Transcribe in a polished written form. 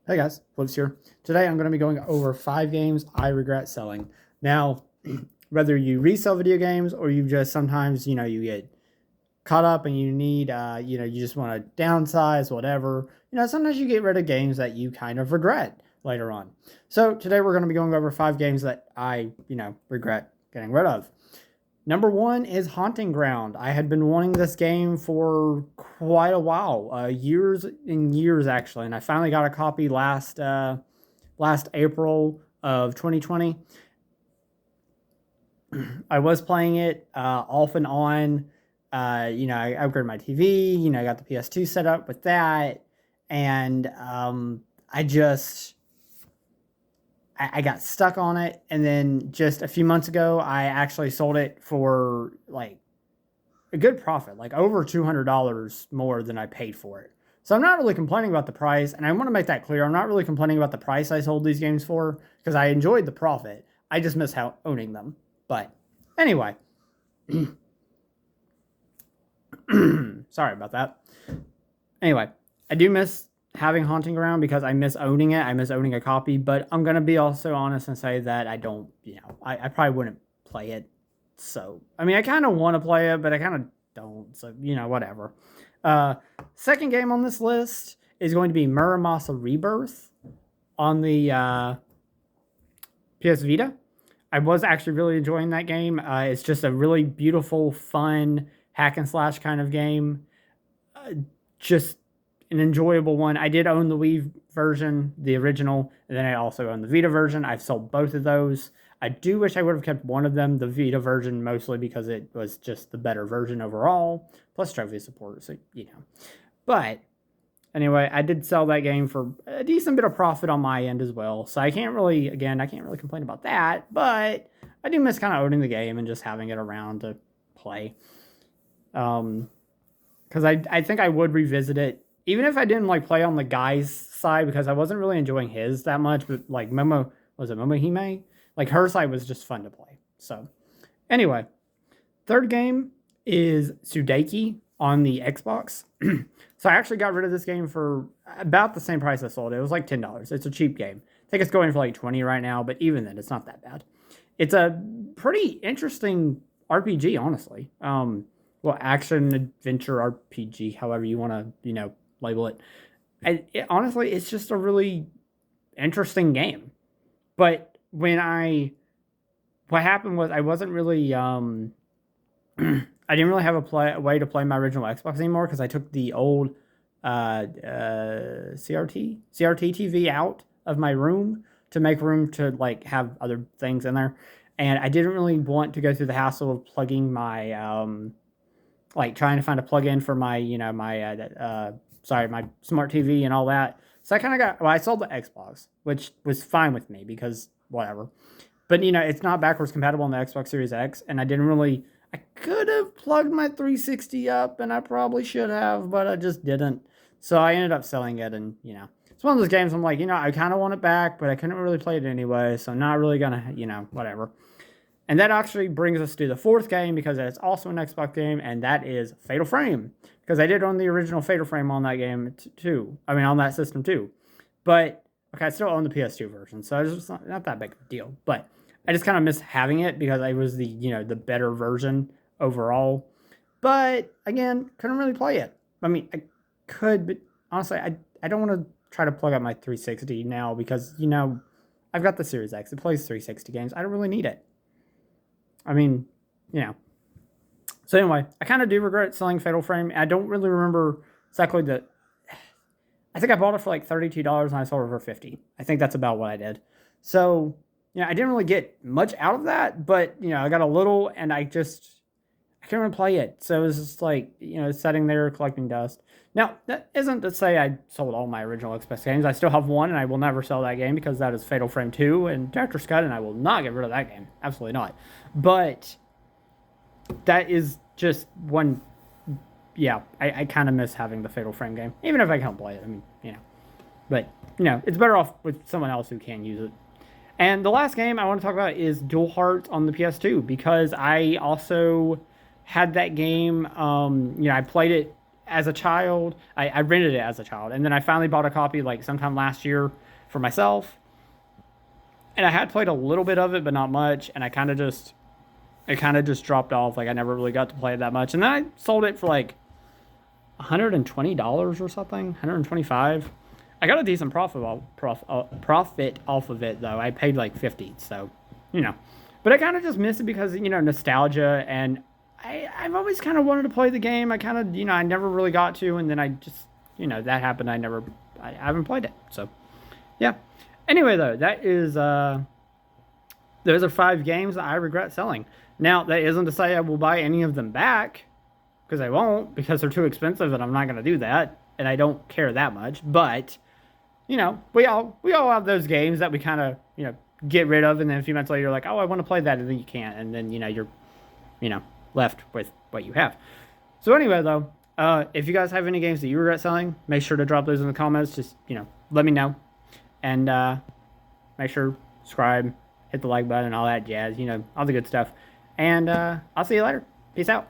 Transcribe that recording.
Hey guys, Flips here. Today I'm going to be going over 5 games I regret selling. Now, whether you resell video games or you just sometimes, you get caught up and you need, you just want to downsize, whatever, sometimes you get rid of games that you kind of regret later on. So today we're going to be going over 5 games that I, regret getting rid of. Number one is Haunting Ground. I had been wanting this game for quite a while, years and years actually, and I finally got a copy last April of 2020. I was playing it off and on. I upgraded my TV. I got the PS2 set up with that, and I got stuck on it, and then just a few months ago, I actually sold it for like a good profit, like over $200 more than I paid for it. So I'm not really complaining about the price, and I want to make that clear. I'm not really complaining about the price I sold these games for because I enjoyed the profit. I just miss how owning them. But anyway, sorry about that. Anyway, I do miss having Haunting Ground because I miss owning it. I miss owning a copy, but I'm going to be also honest and say that I don't, I probably wouldn't play it. So, I mean, I kind of want to play it, but I kind of don't. So, whatever. Second game on this list is going to be Muramasa Rebirth on the PS Vita. I was actually really enjoying that game. It's just a really beautiful, fun hack and slash kind of game. Just an enjoyable one. I did own the Wii version, the original, and then I also own the Vita version. I've sold both of those. I do wish I would have kept one of them, the Vita version, mostly because it was just the better version overall, plus trophy support, so, But, anyway, I did sell that game for a decent bit of profit on my end as well, so I can't really complain about that, but I do miss kind of owning the game and just having it around to play. Because I think I would revisit it, even if I didn't, play on the guy's side, because I wasn't really enjoying his that much, but, Momohime? Her side was just fun to play. So, anyway, third game is Sudaiki on the Xbox. So I actually got rid of this game for about the same price I sold it. It was like $10. It's a cheap game. I think it's going for like 20 right now, but even then, it's not that bad. It's a pretty interesting RPG, honestly. Action adventure RPG, however you want to, label it. And honestly, it's just a really interesting game. But what happened was I wasn't really, I didn't really have a way to play my original Xbox anymore because I took the old CRT TV out of my room to make room to have other things in there, and I didn't really want to go through the hassle of plugging my trying to find a plug-in for my my smart TV and all that. So I sold the Xbox, which was fine with me because whatever. But, it's not backwards compatible on the Xbox Series X, and I could have plugged my 360 up, and I probably should have, but I just didn't. So I ended up selling it, and, it's one of those games I'm like, I kind of want it back, but I couldn't really play it anyway, so I'm not really gonna, whatever. And that actually brings us to the fourth game, because it's also an Xbox game, and that is Fatal Frame. Because I did own the original Fatal Frame on that game, too. I mean, on that system, too. But, okay, I still own the PS2 version, so it's just not that big of a deal. But I just kind of miss having it, because it was the, the better version overall. But, again, couldn't really play it. I mean, I could, but honestly, I don't want to try to plug up my 360 now, because, I've got the Series X. It plays 360 games. I don't really need it. I mean, So anyway, I kind of do regret selling Fatal Frame. I don't really remember exactly I think I bought it for like $32 and I sold it for $50. I think that's about what I did. So, I didn't really get much out of that, but, I got a little, and I couldn't really play it. So it was just sitting there collecting dust. Now, that isn't to say I sold all my original Xbox games. I still have one, and I will never sell that game because that is Fatal Frame 2 and Director's Cut, and I will not get rid of that game. Absolutely not. But that is just one. Yeah, I kind of miss having the Fatal Frame game, even if I can't play it. I mean, But, it's better off with someone else who can use it. And the last game I want to talk about is Dual Heart on the PS2, because I also had that game. I played it as a child. I rented it as a child, and then I finally bought a copy like sometime last year for myself. And I had played a little bit of it, but not much. And it kind of just dropped off. Like I never really got to play it that much. And then I sold it for like $120 or something, 125. I got a decent profit off of it though. I paid like 50, so you know. But I kind of just missed it because nostalgia, and I've always kind of wanted to play the game. I kind of I never really got to, and then I just that happened. I haven't played it, so yeah. Anyway though, those are 5 games that I regret selling. Now that isn't to say I will buy any of them back, because I won't, because they're too expensive, and I'm not going to do that, and I don't care that much. But we all have those games that we kind of get rid of, and then a few months later you're like, oh, I want to play that, and then you can't, and then you're left with what you have. So anyway though, if you guys have any games that you regret selling, make sure to drop those in the comments. Just let me know, and make sure subscribe, hit the like button, all that jazz, all the good stuff. And I'll see you later. Peace out.